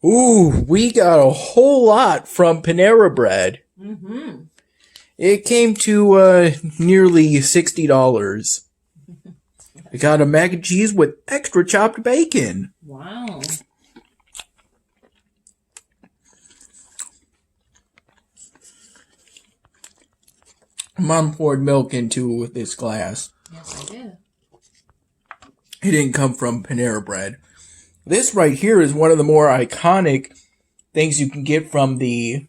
Ooh, we got a whole lot from Panera Bread. Mm-hmm. It came to nearly $60. I got a mac and cheese with extra chopped bacon. Wow. Mom poured milk into this glass. Yes, I did. It didn't come from Panera Bread. This right here is one of the more iconic things you can get from the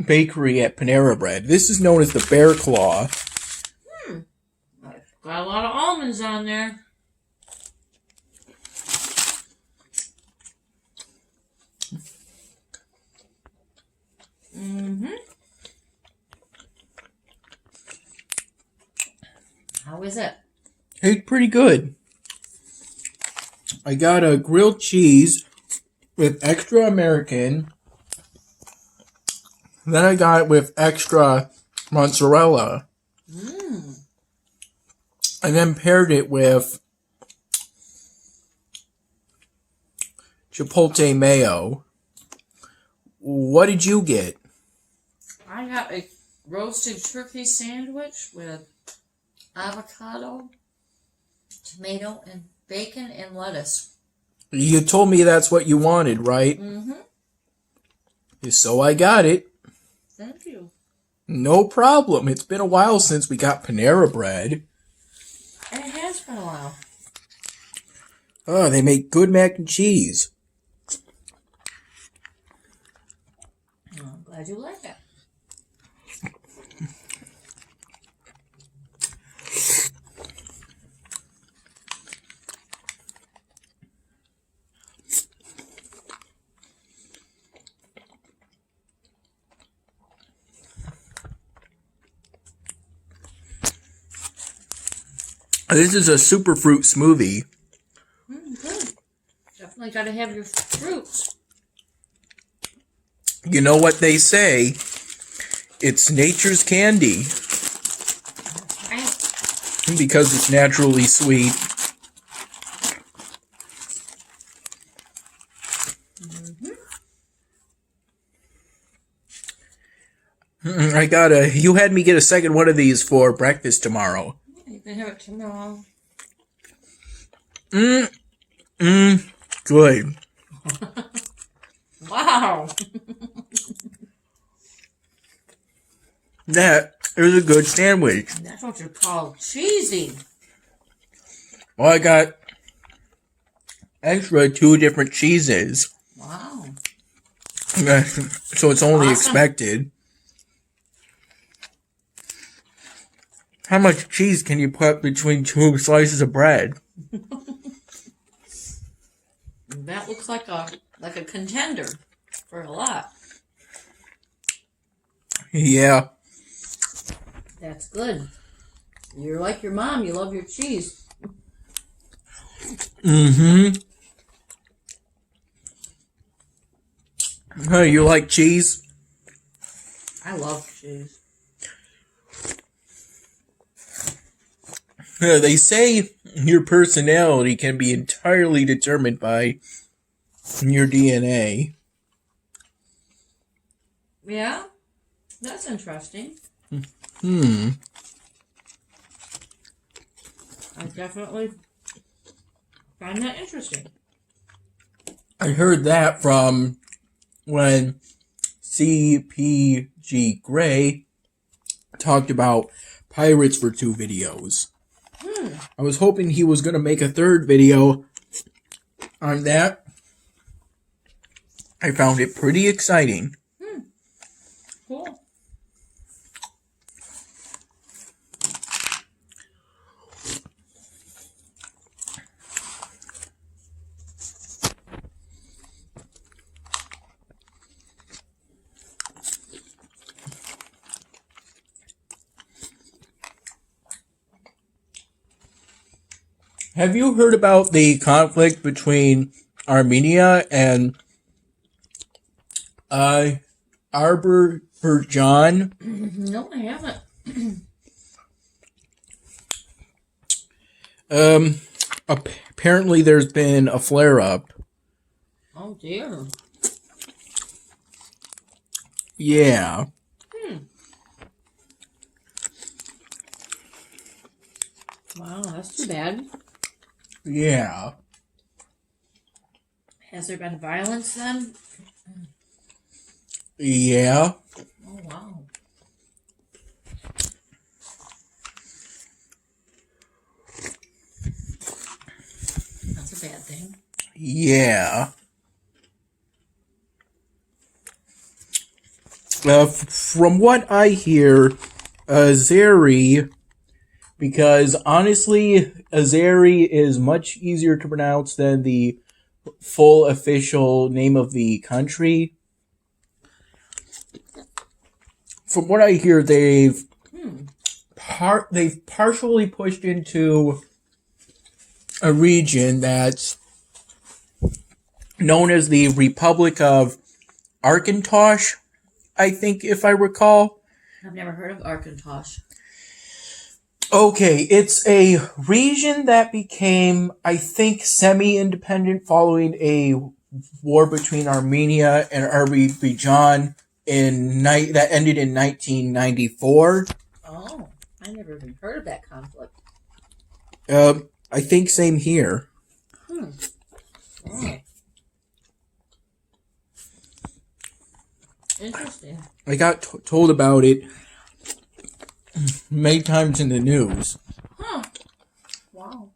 bakery at Panera Bread. This is known as the Bear Claw. Got a lot of almonds on there. Mm-hmm. How is it? It's pretty good. I got a grilled cheese with extra American. Then I got it with extra mozzarella. Mmm. And then paired it with chipotle mayo. What did you get? I got a roasted turkey sandwich with avocado, tomato, and bacon and lettuce. You told me that's what you wanted, right? Mm-hmm. So I got it. Thank you. No problem. It's been a while since we got Panera Bread. And it has been a while. Oh, they make good mac and cheese. Oh, I'm glad you like it. This is a superfruit smoothie. Good. Definitely got to have your fruits. You know what they say? It's nature's candy Right. because it's naturally sweet. I got you had me get a second one of these for breakfast tomorrow. You can have it tomorrow. Good. Wow. That is a good sandwich. That's what you call cheesy. Well, I got extra 2 different cheeses. Wow. So it's only Awesome. expected. How much cheese can you put between 2 slices of bread? That looks like a contender for a lot. Yeah. That's good. You're like your mom. You love your cheese. Mm-hmm. Hey, you like cheese? I love cheese. They say your personality can be entirely determined by your DNA. Yeah, that's interesting. I definitely find that interesting. I heard that from when CPG Gray talked about pirates for 2 videos. I was hoping he was going to make a 3rd video on that. I found it pretty exciting. Cool. Have you heard about the conflict between Armenia and Azerbaijan? No, I haven't. Apparently there's been a flare-up. Oh dear. Yeah. Wow, that's too bad. Yeah. Has there been violence then? Yeah. Oh, wow. That's a bad thing. Yeah. From what I hear, Azeri, because honestly, Azeri is much easier to pronounce than the full official name of the country. From what I hear, they've partially pushed into a region that's known as the Republic of Arkansas, I think, if I recall. I've never heard of Arkansas. Okay, it's a region that became, I think, semi-independent following a war between Armenia and Azerbaijan that ended in 1994. Oh, I never even heard of that conflict. I think same here. Oh. Interesting. I got told about it many times in the news. Huh. Wow.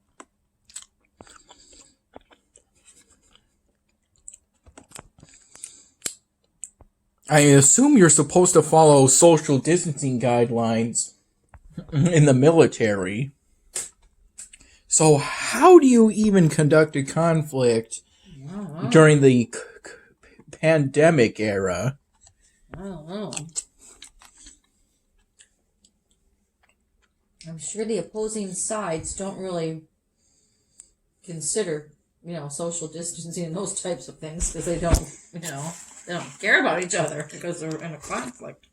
I assume you're supposed to follow social distancing guidelines in the military. So how do you even conduct a conflict during the pandemic era? I don't know. I'm sure the opposing sides don't really consider, social distancing and those types of things because they don't, they don't care about each other because they're in a conflict.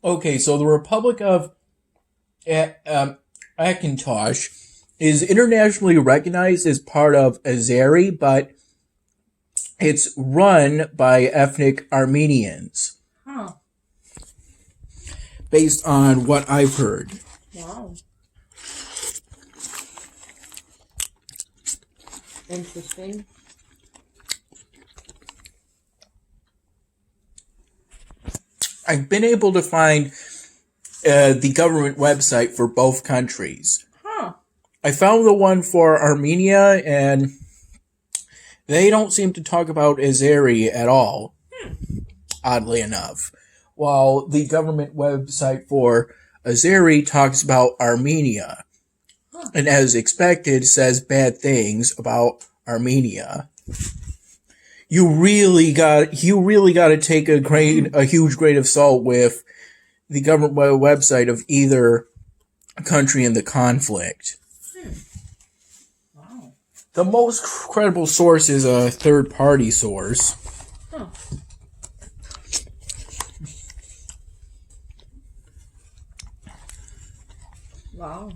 Okay, so the Republic of Akintosh is internationally recognized as part of Azeri, but it's run by ethnic Armenians. Huh. Based on what I've heard. Wow. Interesting. I've been able to find the government website for both countries. Huh. I found the one for Armenia, and they don't seem to talk about Azeri at all, oddly enough. While the government website for Azeri talks about Armenia, and as expected, says bad things about Armenia. You really got to take a huge grain of salt with the government website of either country in the conflict. Wow. The most credible source is a third-party source. Huh. Wow.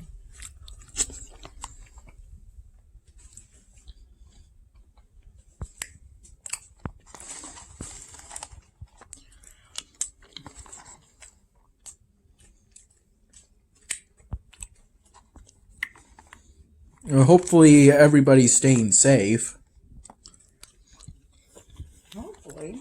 Hopefully everybody's staying safe. Hopefully.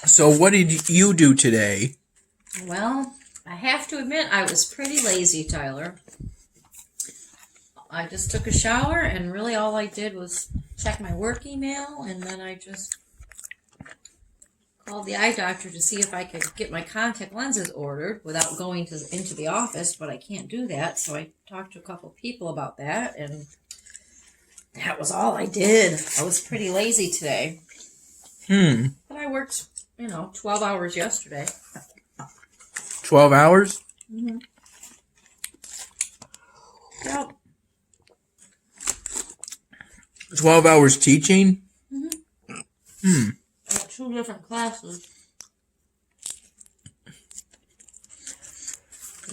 So what did you do today? Well, I have to admit I was pretty lazy, Tyler. I just took a shower and really all I did was check my work email and then I just called the eye doctor to see if I could get my contact lenses ordered without going into the office, but I can't do that. So I talked to a couple people about that, and that was all I did. I was pretty lazy today. But I worked, 12 hours yesterday. 12 hours? Mm-hmm. Yep. 12 hours teaching? Mm-hmm. I have 2 different classes.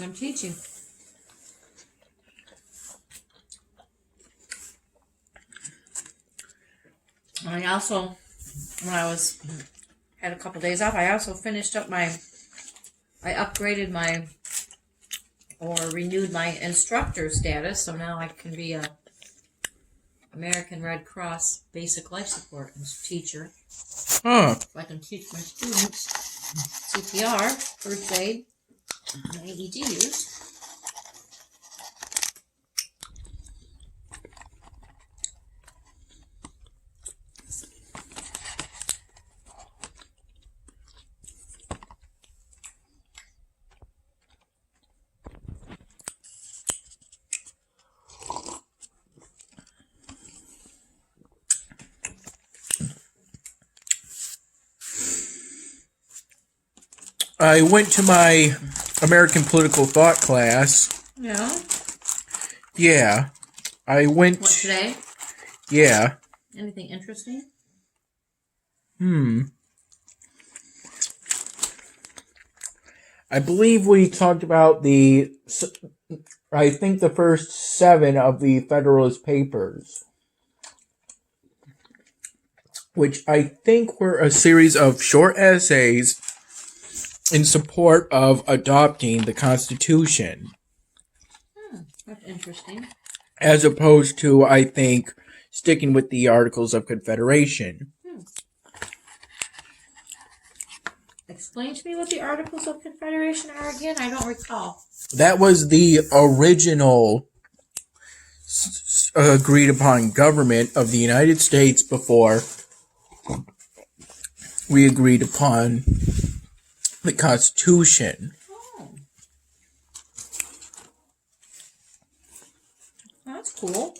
I'm teaching. And I also, when I had a couple days off, I also finished up I upgraded or renewed my instructor status, so now I can be a American Red Cross basic life support teacher. Huh. So I can teach my students CPR, first aid, and AED use. I went to my American political thought class. Yeah. Yeah. I went... What, today? Yeah. Anything interesting? I believe we talked about I think the first 7 of the Federalist Papers, which I think were a series of short essays in support of adopting the Constitution. That's interesting. As opposed to, I think, sticking with the Articles of Confederation. Explain to me what the Articles of Confederation are again. I don't recall. That was the original agreed upon government of the United States before we agreed upon the Constitution. Oh. That's cool.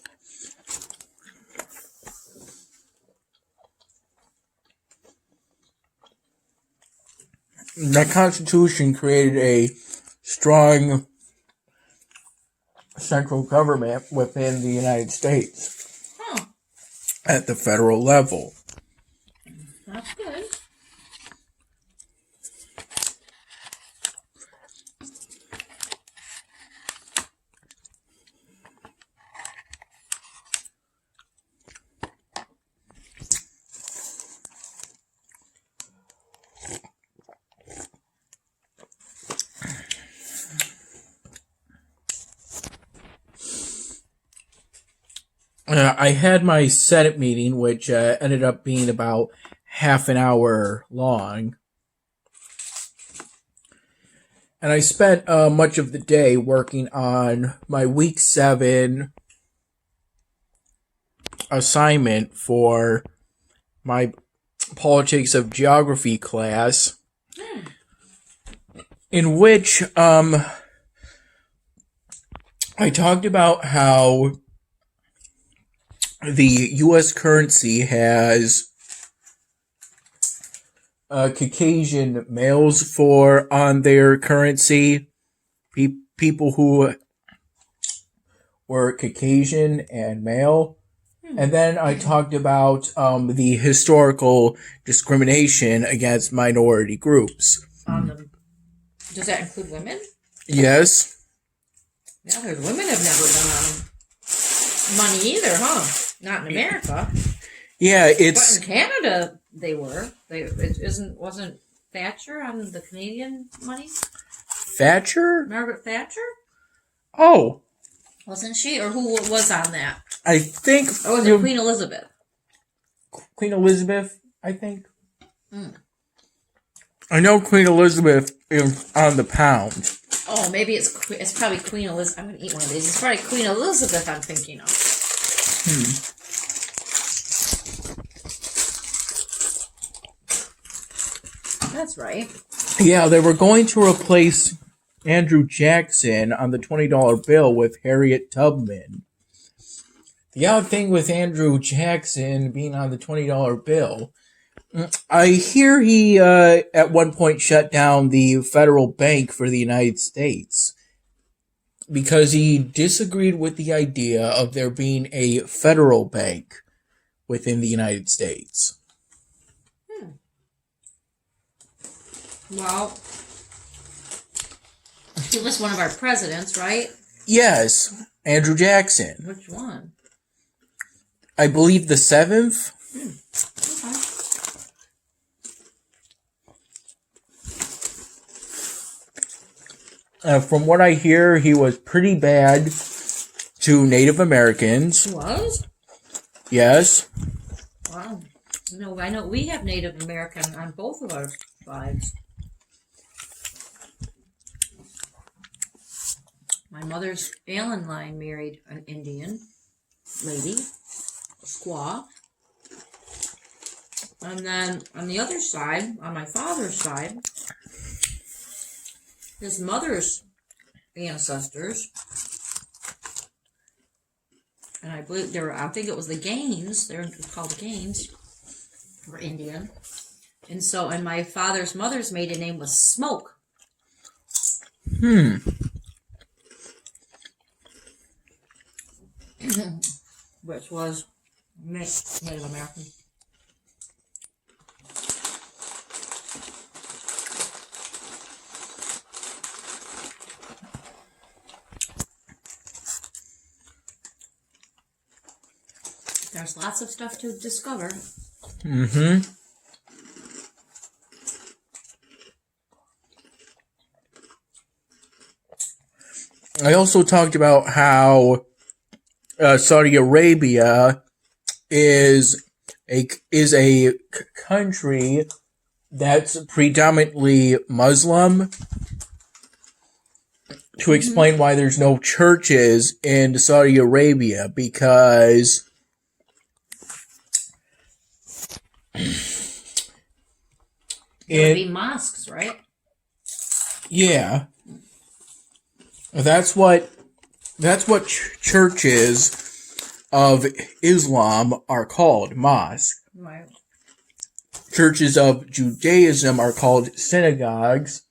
The Constitution created a strong central government within the United States at the federal level. That's good. I had my Senate meeting, which ended up being about half an hour long. And I spent much of the day working on my week 7 assignment for my Politics of Geography class, in which I talked about how the U.S. currency has Caucasian males on their currency, people who were Caucasian and male. And then I talked about the historical discrimination against minority groups. Does that include women? Yes. Yeah, because women have never been on money either, huh? Not in America. Yeah, But in Canada, they were. Wasn't Thatcher on the Canadian money? Thatcher? Margaret Thatcher? Oh. Wasn't she? Or who was on that? I think... Or was it Queen Elizabeth? Queen Elizabeth, I think. I know Queen Elizabeth is on the pound. Oh, maybe it's probably Queen Elizabeth. I'm going to eat one of these. It's probably Queen Elizabeth I'm thinking of. That's right. Yeah, they were going to replace Andrew Jackson on the $20 bill with Harriet Tubman. The odd thing with Andrew Jackson being on the $20 bill, I hear he at one point shut down the Federal Bank for the United States because he disagreed with the idea of there being a federal bank within the United States. Well, he was one of our presidents, right? Yes, Andrew Jackson. Which one? I believe the 7th. Okay. From what I hear, he was pretty bad to Native Americans. He was? Yes. Wow. No, I know we have Native American on both of our tribes. My mother's Allen line married an Indian lady, a squaw. And then on the other side, on my father's side, his mother's ancestors, and I believe I think it was the Gaines, they're called the Gaines, were Indian. And so, and my father's mother's maiden name was Smoke. Which was Native American. There's lots of stuff to discover. I also talked about how Saudi Arabia is a country that's predominantly Muslim. To explain why there's no churches in Saudi Arabia, because There would be mosques, right? Yeah. That's what churches of Islam are called, mosques. Right. Churches of Judaism are called synagogues.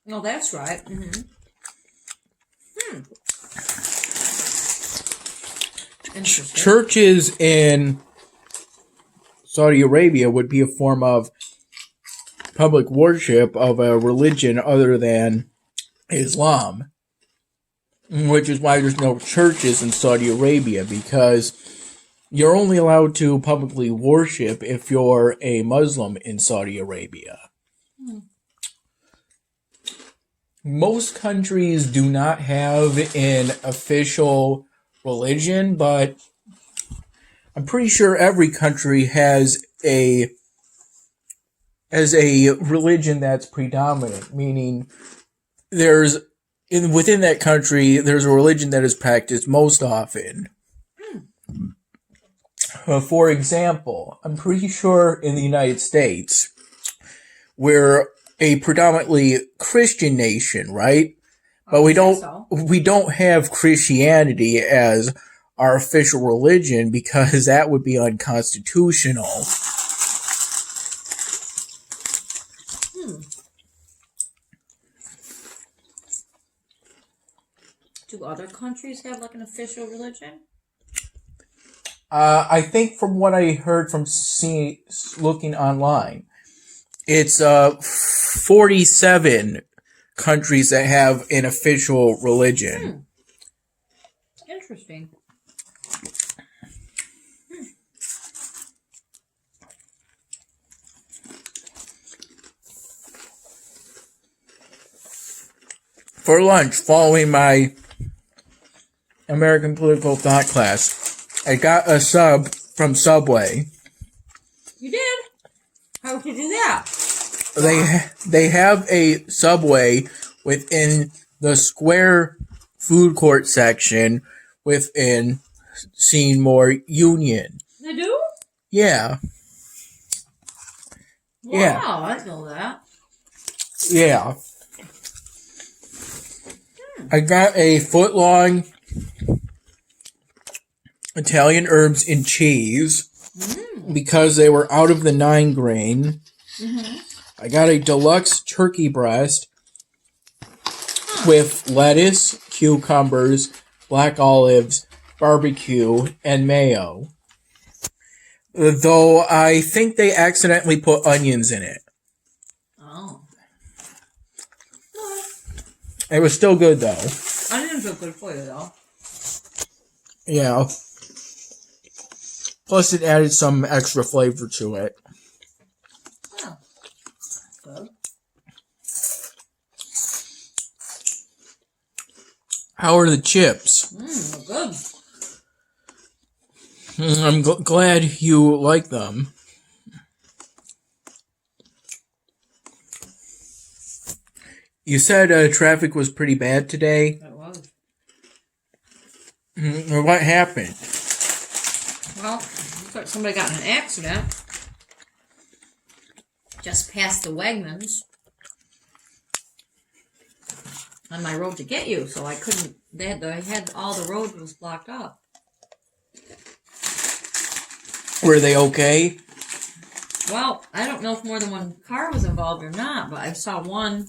No, that's right. Interesting. Churches in Saudi Arabia would be a form of public worship of a religion other than Islam, which is why there's no churches in Saudi Arabia, because you're only allowed to publicly worship if you're a Muslim in Saudi Arabia. Most countries do not have an official religion, but I'm pretty sure every country has a religion that's predominant, meaning within that country there's a religion that is practiced most often. For example, I'm pretty sure in the United States we're a predominantly Christian nation, right? But we don't have Christianity as our official religion because that would be unconstitutional. Do other countries have like an official religion? I think from what I heard from looking online, it's 47 countries that have an official religion. Interesting. For lunch, following my American political thought class, I got a sub from Subway. You did? How would you do that? They have a Subway within the square food court section within Seymour Union. They do? Yeah. Wow, I didn't know that. Yeah. I got a foot-long Italian herbs and cheese because they were out of the 9-grain. I got a deluxe turkey breast with lettuce, cucumbers, black olives, barbecue, and mayo. Though I think they accidentally put onions in it. Oh. It was still good, though. Onions are good for you, though. Yeah. Plus, it added some extra flavor to it. Oh. Good. How are the chips? They're good. I'm glad you like them. You said traffic was pretty bad today. It was. What happened? Well, looks like somebody got in an accident just past the Wegmans on my road to get you, so I couldn't. They had all the road was blocked up. Were they okay? Well, I don't know if more than one car was involved or not, but I saw one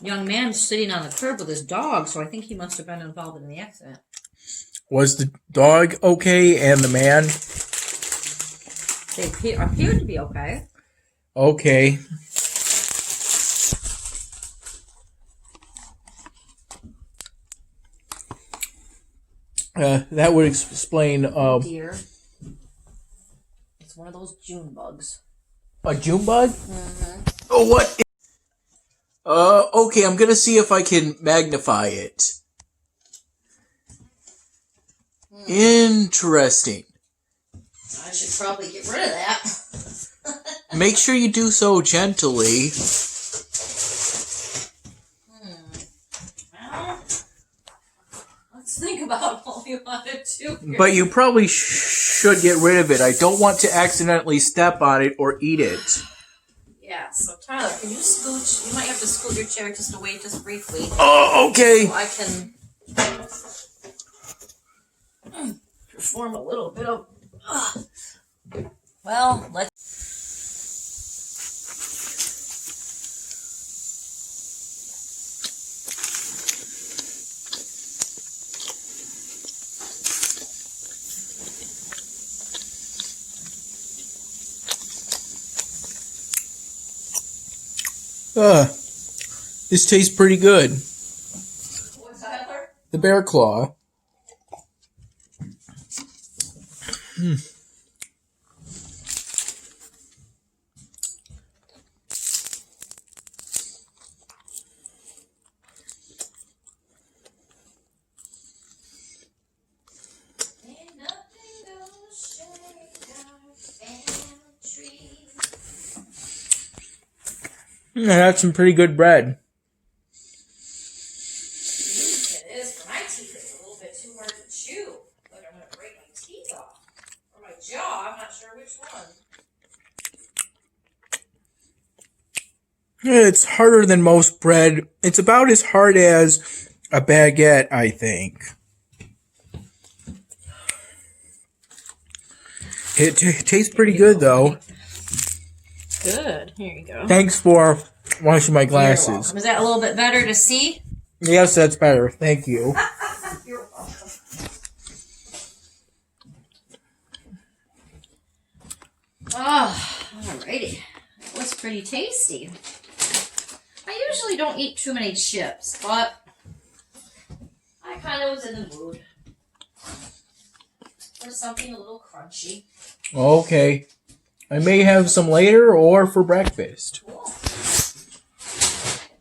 young man sitting on the curb with his dog, so I think he must have been involved in the accident. Was the dog okay and the man? They appeared to be okay. Okay. That would explain. Deer. It's one of those June bugs. A June bug? Oh, what? Okay, I'm gonna see if I can magnify it. Interesting. I should probably get rid of that. Make sure you do so gently. Well, let's think about what we want to do here. But you probably should get rid of it. I don't want to accidentally step on it or eat it. Yeah, so Tyler, can you scooch? You might have to scoot your chair just away just briefly. Oh, okay. So I can perform a little bit of... Well, let's... This tastes pretty good. What's Tyler? The bear claw. That's some pretty good bread. It is. For my teeth, it's a little bit too hard to chew. Like I'm going to break my teeth off. Or my jaw, I'm not sure which one. It's harder than most bread. It's about as hard as a baguette, I think. It tastes pretty good, though. Good. Here you go. Thanks for washing my You're glasses. welcome. Is that a little bit better to see? Yes, that's better. Thank you. You're welcome. Oh, alrighty. That was pretty tasty. I usually don't eat too many chips, but I kind of was in the mood for something a little crunchy. Okay. I may have some later or for breakfast. Cool.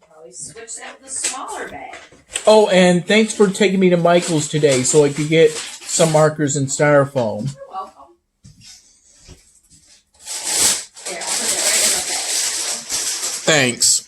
Probably switch that with a smaller bag. Oh, and thanks for taking me to Michael's today so I could get some markers and styrofoam. You're welcome. There, I'll put that right in the bag. Thanks.